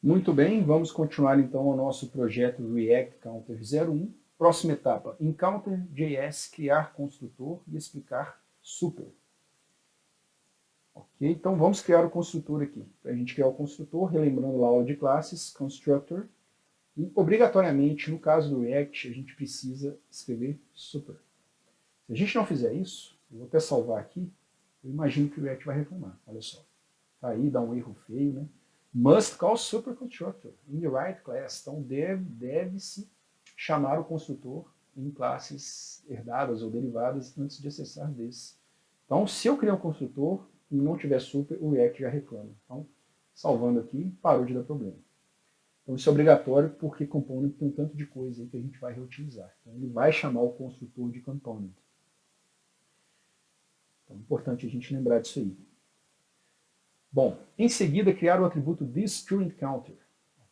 Muito bem, vamos continuar então o nosso projeto React Counter 01. Próxima etapa, Encounter.js, criar construtor e explicar super. Ok, então vamos criar o construtor aqui. Para a gente criar o construtor, relembrando lá a aula de classes, constructor, e obrigatoriamente, no caso do React, a gente precisa escrever super. Se a gente não fizer isso, eu vou até salvar aqui, eu imagino que o React vai reclamar. Olha só, tá aí, dá um erro feio, né? Must call super constructor in the right class. Então deve-se chamar o construtor em classes herdadas ou derivadas antes de acessar this. Então, se eu criar um construtor e não tiver super, o React já reclama. Então, salvando aqui, parou de dar problema. Então, isso é obrigatório porque component tem um tanto de coisa aí que a gente vai reutilizar. Então, ele vai chamar o construtor de component. Então, é importante a gente lembrar disso aí. Bom, em seguida, criar o atributo thisCurrentCounter.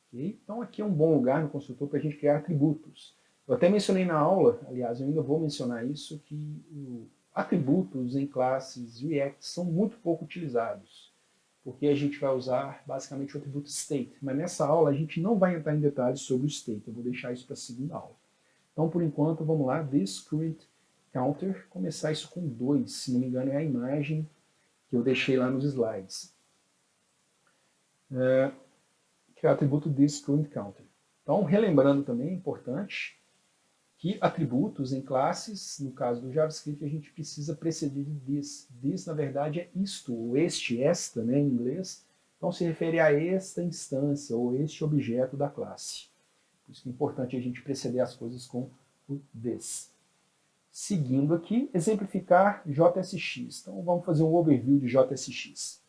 Okay? Então, aqui é um bom lugar no construtor para a gente criar atributos. Eu até mencionei na aula, aliás, eu ainda vou mencionar isso, que atributos em classes React são muito pouco utilizados, porque a gente vai usar basicamente o atributo state. Mas nessa aula a gente não vai entrar em detalhes sobre o state, eu vou deixar isso para a segunda aula. Então, por enquanto, vamos lá, thisCurrentCounter, começar isso com 2, se não me engano é a imagem que eu deixei lá nos slides. Que é o atributo thisCurrentCounter. Então, relembrando também, é importante que atributos em classes, no caso do JavaScript, a gente precisa preceder de this. This, na verdade, é isto, ou este, esta, né, em inglês. Então, se refere a esta instância, ou este objeto da classe. Por isso que é importante a gente preceder as coisas com o this. Seguindo aqui, exemplificar JSX. Então, vamos fazer um overview de JSX.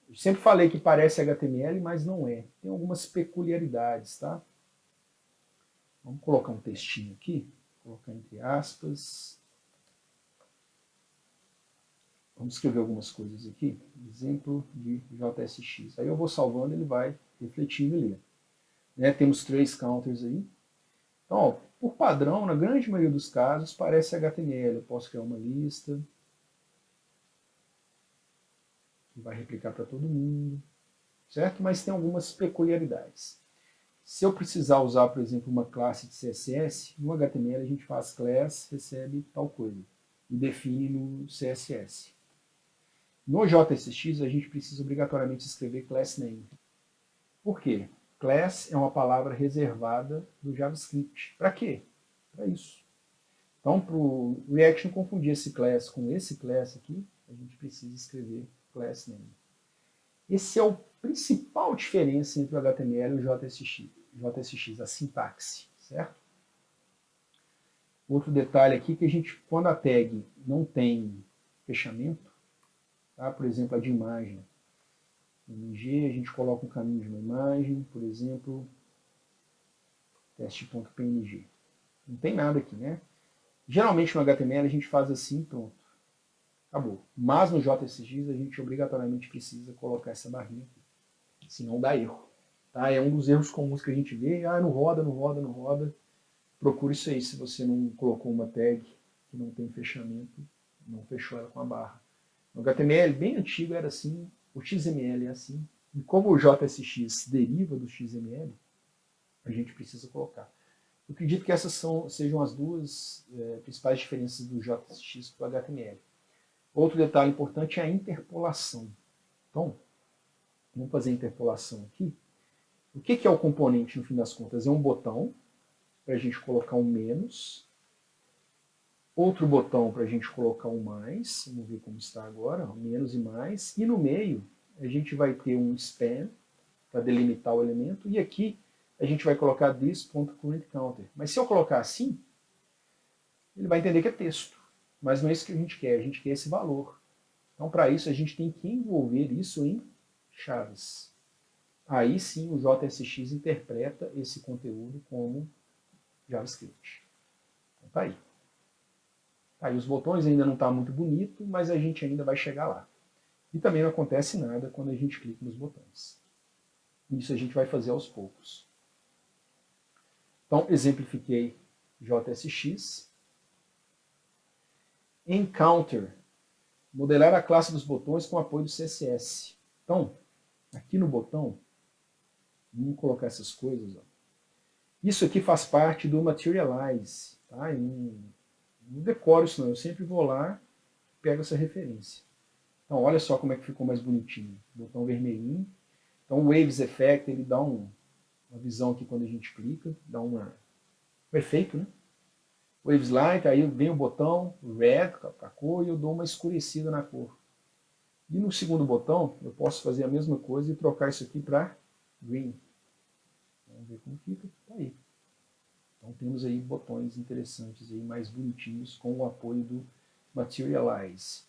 Eu sempre falei que parece HTML, mas não é. Tem algumas peculiaridades, tá? Vamos colocar um textinho aqui, colocar entre aspas. Vamos escrever algumas coisas aqui. Exemplo de JSX. Aí eu vou salvando, ele vai refletindo e ler. Né, temos 3 counters aí. Então, ó, por padrão, na grande maioria dos casos, parece HTML. Eu posso criar uma lista que vai replicar para todo mundo, certo? Mas tem algumas peculiaridades. Se eu precisar usar, por exemplo, uma classe de CSS, no HTML a gente faz class, recebe tal coisa, e define no CSS. No JSX a gente precisa obrigatoriamente escrever class name. Por quê? Class é uma palavra reservada do JavaScript. Para quê? Para isso. Então, para o React não confundir esse class com esse class aqui, a gente precisa escrever class name. Esse é o principal diferença entre o HTML e o JSX, a sintaxe, certo? Outro detalhe aqui que a gente, quando a tag não tem fechamento, tá? Por exemplo, a de imagem, MG, a gente coloca um caminho de uma imagem, por exemplo, teste.png. Não tem nada aqui, né? Geralmente no HTML a gente faz assim, pronto, acabou. Mas no JSX a gente obrigatoriamente precisa colocar essa barrinha aqui, senão dá erro. Tá? É um dos erros comuns que a gente vê, não roda, não roda, não roda. Procure isso aí, se você não colocou uma tag que não tem fechamento, não fechou ela com a barra. No HTML bem antigo era assim, o XML é assim, e como o JSX deriva do XML, a gente precisa colocar. Eu acredito que essas sejam as duas principais diferenças do JSX para o HTML. Outro detalhe importante é a interpolação. Então, vamos fazer a interpolação aqui. O que é o componente, no fim das contas? É um botão para a gente colocar um menos, outro botão para a gente colocar um mais, vamos ver como está agora, menos e mais, e no meio a gente vai ter um span para delimitar o elemento, e aqui a gente vai colocar this.currentCounter. Mas se eu colocar assim, ele vai entender que é texto, mas não é isso que a gente quer esse valor. Então, para isso, a gente tem que envolver isso em chaves. Aí sim o JSX interpreta esse conteúdo como JavaScript. Então, tá aí. Aí os botões ainda não está muito bonito, mas a gente ainda vai chegar lá. E também não acontece nada quando a gente clica nos botões. Isso a gente vai fazer aos poucos. Então, exemplifiquei JSX. Encounter. Modelar a classe dos botões com apoio do CSS. Então, aqui no botão, Vamos colocar essas coisas. Ó. Isso aqui faz parte do Materialize. Tá? Eu não decoro isso não, eu sempre vou lá e pego essa referência. Então olha só como é que ficou mais bonitinho. Botão vermelhinho. Então o Waves Effect ele dá uma visão aqui quando a gente clica, dá um efeito, né? Waves Light, aí vem o botão Red, a cor, e eu dou uma escurecida na cor. E no segundo botão, eu posso fazer a mesma coisa e trocar isso aqui para Green. Vamos ver como fica. Tá aí. Então temos aí botões interessantes, aí, mais bonitinhos, com o apoio do Materialize.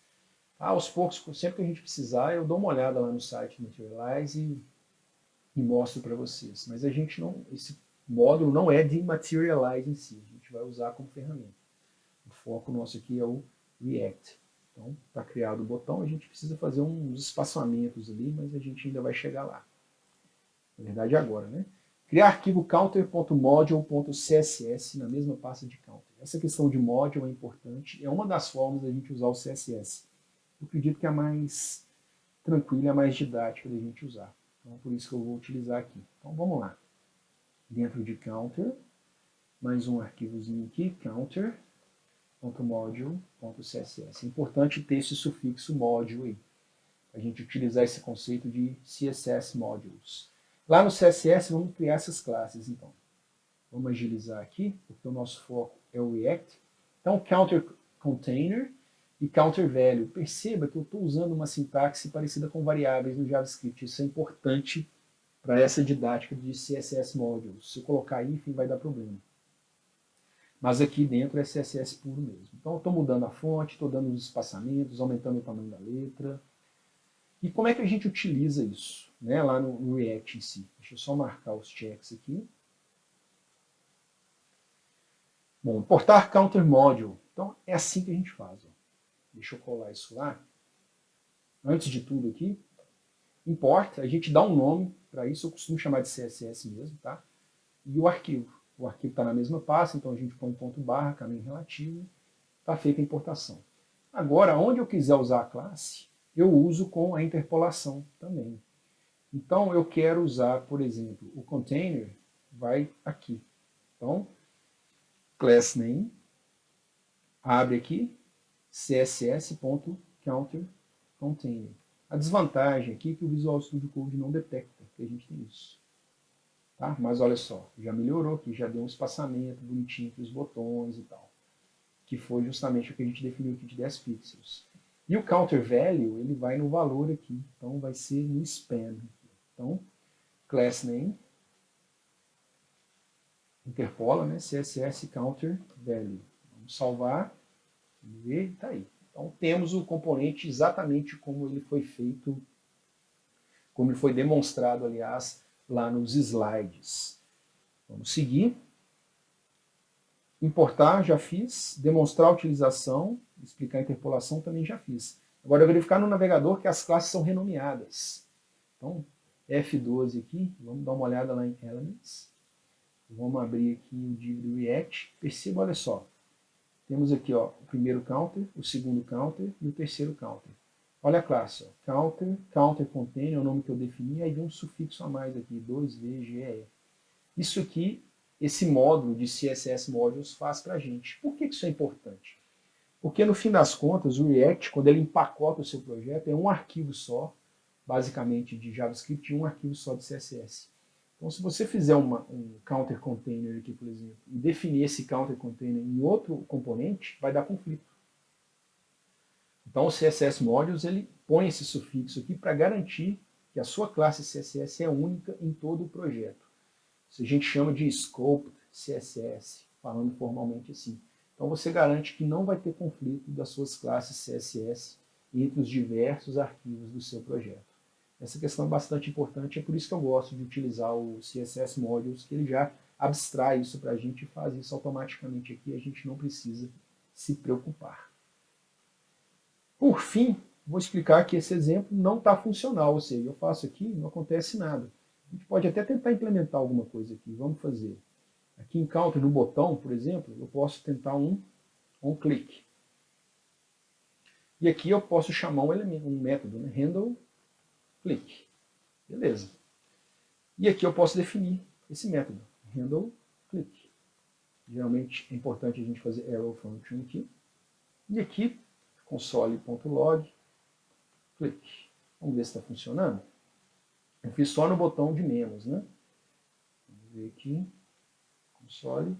Aos poucos, sempre que a gente precisar, eu dou uma olhada lá no site do Materialize e mostro para vocês. Mas a gente não, esse módulo não é de Materialize em si, a gente vai usar como ferramenta. O foco nosso aqui é o React. Então, está criado o botão, a gente precisa fazer uns espaçamentos ali, mas a gente ainda vai chegar lá. Na verdade, agora, né? Criar arquivo counter.module.css na mesma pasta de counter. Essa questão de module é importante, é uma das formas da gente usar o CSS. Eu acredito que é a mais tranquila, a mais didática da gente usar. Então, por isso que eu vou utilizar aqui. Então, vamos lá. Dentro de counter, mais um arquivozinho aqui, counter.module.css. É importante ter esse sufixo module aí, a gente utilizar esse conceito de CSS modules. Lá no CSS vamos criar essas classes, então. Vamos agilizar aqui, porque o nosso foco é o React. Então, counter container e counter value. Perceba que eu estou usando uma sintaxe parecida com variáveis no JavaScript. Isso é importante para essa didática de CSS modules. Se eu colocar hífen, vai dar problema. Mas aqui dentro é CSS puro mesmo. Então, eu estou mudando a fonte, estou dando os espaçamentos, aumentando o tamanho da letra. E como é que a gente utiliza isso, né, lá no React em si? Deixa eu só marcar os checks aqui. Bom, importar counter module. Então, é assim que a gente faz. Ó. Deixa eu colar isso lá. Antes de tudo aqui, importa, a gente dá um nome para isso, eu costumo chamar de CSS mesmo, tá? E o arquivo. O arquivo está na mesma pasta, então a gente põe ponto barra, caminho relativo, está feita a importação. Agora, onde eu quiser usar a classe, eu uso com a interpolação também. Então, eu quero usar, por exemplo, o container, vai aqui. Então, class name, abre aqui, css.counterContainer. A desvantagem aqui é que o Visual Studio Code não detecta que a gente tem isso. Tá? Mas olha só, já melhorou aqui, já deu um espaçamento bonitinho entre os botões e tal. Que foi justamente o que a gente definiu aqui de 10 pixels. E o counter value, ele vai no valor aqui, então vai ser no span. Então, class name, interpola, né, CSS counter value. Vamos salvar, vamos ver, está aí. Então temos o componente exatamente como ele foi feito, como ele foi demonstrado, aliás, lá nos slides. Vamos seguir. Importar, já fiz. Demonstrar a utilização, explicar a interpolação, também já fiz. Agora, verificar no navegador que as classes são renomeadas. Então, F12 aqui, vamos dar uma olhada lá em Elements. Vamos abrir aqui o div do React. Perceba, olha só. Temos aqui ó, o primeiro counter, o segundo counter e o terceiro counter. Olha a classe, ó, counter container é o nome que eu defini, aí vem um sufixo a mais aqui, 2VGE. Isso aqui, esse módulo de CSS Modules faz para a gente. Por que isso é importante? Porque no fim das contas, o React, quando ele empacota o seu projeto, é um arquivo só, basicamente de JavaScript, e um arquivo só de CSS. Então, se você fizer um counter container aqui, por exemplo, e definir esse counter container em outro componente, vai dar conflito. Então, o CSS Modules ele põe esse sufixo aqui para garantir que a sua classe CSS é única em todo o projeto. Isso a gente chama de Scoped CSS, falando formalmente assim. Então, você garante que não vai ter conflito das suas classes CSS entre os diversos arquivos do seu projeto. Essa questão é bastante importante, é por isso que eu gosto de utilizar o CSS Modules, que ele já abstrai isso para a gente e faz isso automaticamente aqui, a gente não precisa se preocupar. Por fim, vou explicar que esse exemplo não está funcional, ou seja, eu faço aqui e não acontece nada. A gente pode até tentar implementar alguma coisa aqui, vamos fazer. Aqui em counter, no botão, por exemplo, eu posso tentar um click. E aqui eu posso chamar um método, né? Handle click. Beleza. E aqui eu posso definir esse método, handle click. Geralmente é importante a gente fazer arrow function aqui. E aqui, console.log, click. Vamos ver se está funcionando. Eu fiz só no botão de menos, né? Vamos ver aqui, console,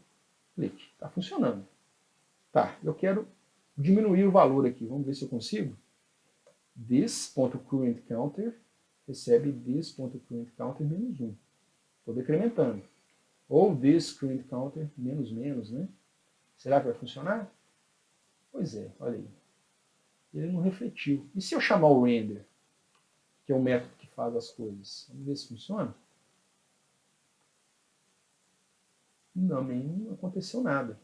click. Está funcionando. Tá, eu quero diminuir o valor aqui. Vamos ver se eu consigo. This.currentCounter recebe this.currentCounter menos 1. Estou decrementando. Ou this.currentCounter menos menos, né? Será que vai funcionar? Pois é, olha aí. Ele não refletiu. E se eu chamar o render, que é o método que faz as coisas? Vamos ver se funciona. Não aconteceu nada.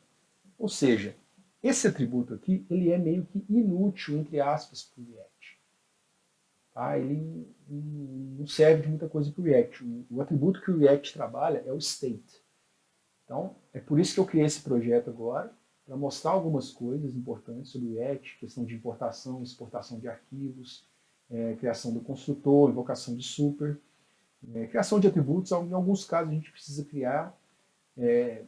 Ou seja, esse atributo aqui, ele é meio que inútil, entre aspas, para o React. Tá? Ele não serve de muita coisa para o React. O atributo que o React trabalha é o state. Então, é por isso que eu criei esse projeto agora, para mostrar algumas coisas importantes sobre o React, questão de importação, exportação de arquivos, criação do construtor, invocação de super, criação de atributos. Em alguns casos a gente precisa criar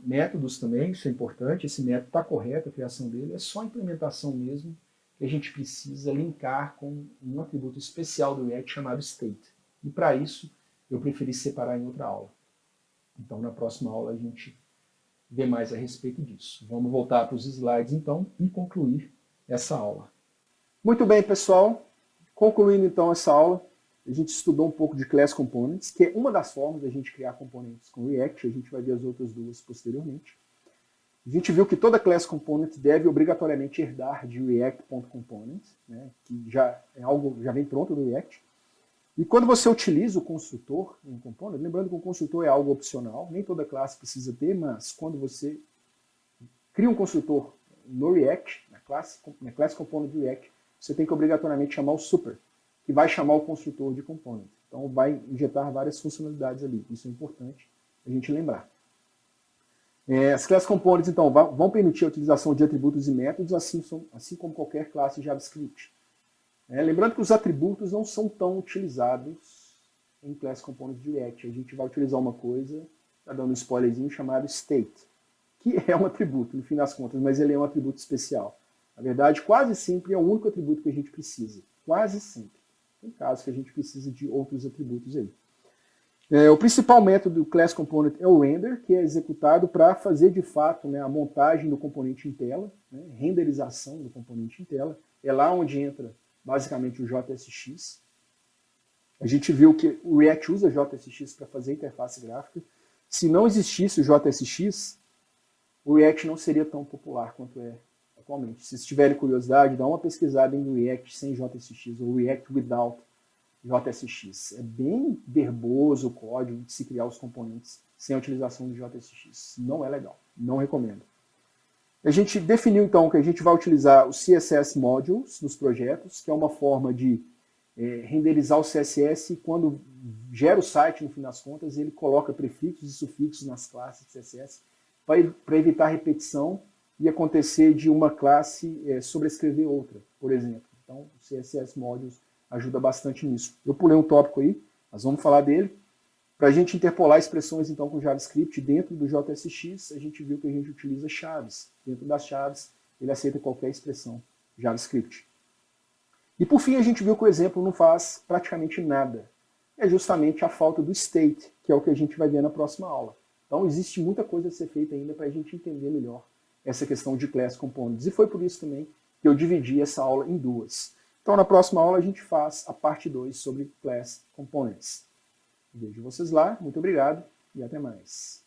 métodos também, isso é importante, esse método está correto, a criação dele, é só a implementação mesmo que a gente precisa linkar com um atributo especial do React chamado state. E para isso eu preferi separar em outra aula. Então na próxima aula a gente vê mais a respeito disso. Vamos voltar para os slides então e concluir essa aula. Muito bem, pessoal. Concluindo então essa aula, a gente estudou um pouco de Class Components, que é uma das formas da gente criar componentes com React. A gente vai ver as outras duas posteriormente. A gente viu que toda Class Component deve obrigatoriamente herdar de React.component, né, que já vem pronto do React. E quando você utiliza o construtor em component, lembrando que o construtor é algo opcional, nem toda classe precisa ter, mas quando você cria um construtor no React, na class component do React, você tem que obrigatoriamente chamar o super, que vai chamar o construtor de component. Então vai injetar várias funcionalidades ali. Isso é importante a gente lembrar. As class components, então, vão permitir a utilização de atributos e métodos, assim como qualquer classe JavaScript. Lembrando que os atributos não são tão utilizados em Class Components de React. A gente vai utilizar uma coisa, está dando um spoilerzinho, chamado state, que é um atributo, no fim das contas, mas ele é um atributo especial. Na verdade, quase sempre é o único atributo que a gente precisa. Quase sempre. Tem casos que a gente precisa de outros atributos aí. O principal método do Class Component é o render, que é executado para fazer, de fato, a montagem do componente em tela, renderização do componente em tela. É lá onde entra basicamente o JSX. A gente viu que o React usa JSX para fazer interface gráfica. Se não existisse o JSX, o React não seria tão popular quanto é atualmente. Se vocês tiverem curiosidade, dá uma pesquisada em React sem JSX, ou React without JSX. É bem verboso o código de se criar os componentes sem a utilização do JSX. Não é legal, não recomendo. A gente definiu, então, que a gente vai utilizar os CSS Modules nos projetos, que é uma forma de renderizar o CSS e quando gera o site, no fim das contas, ele coloca prefixos e sufixos nas classes de CSS para evitar repetição e acontecer de uma classe sobrescrever outra, por exemplo. Então, o CSS Modules ajuda bastante nisso. Eu pulei um tópico aí, mas vamos falar dele. Para a gente interpolar expressões então com JavaScript dentro do JSX, a gente viu que a gente utiliza chaves. Dentro das chaves, ele aceita qualquer expressão JavaScript. E por fim, a gente viu que o exemplo não faz praticamente nada. É justamente a falta do state, que é o que a gente vai ver na próxima aula. Então existe muita coisa a ser feita ainda para a gente entender melhor essa questão de Class Components. E foi por isso também que eu dividi essa aula em duas. Então na próxima aula a gente faz a parte 2 sobre Class Components. Vejo vocês lá, muito obrigado e até mais.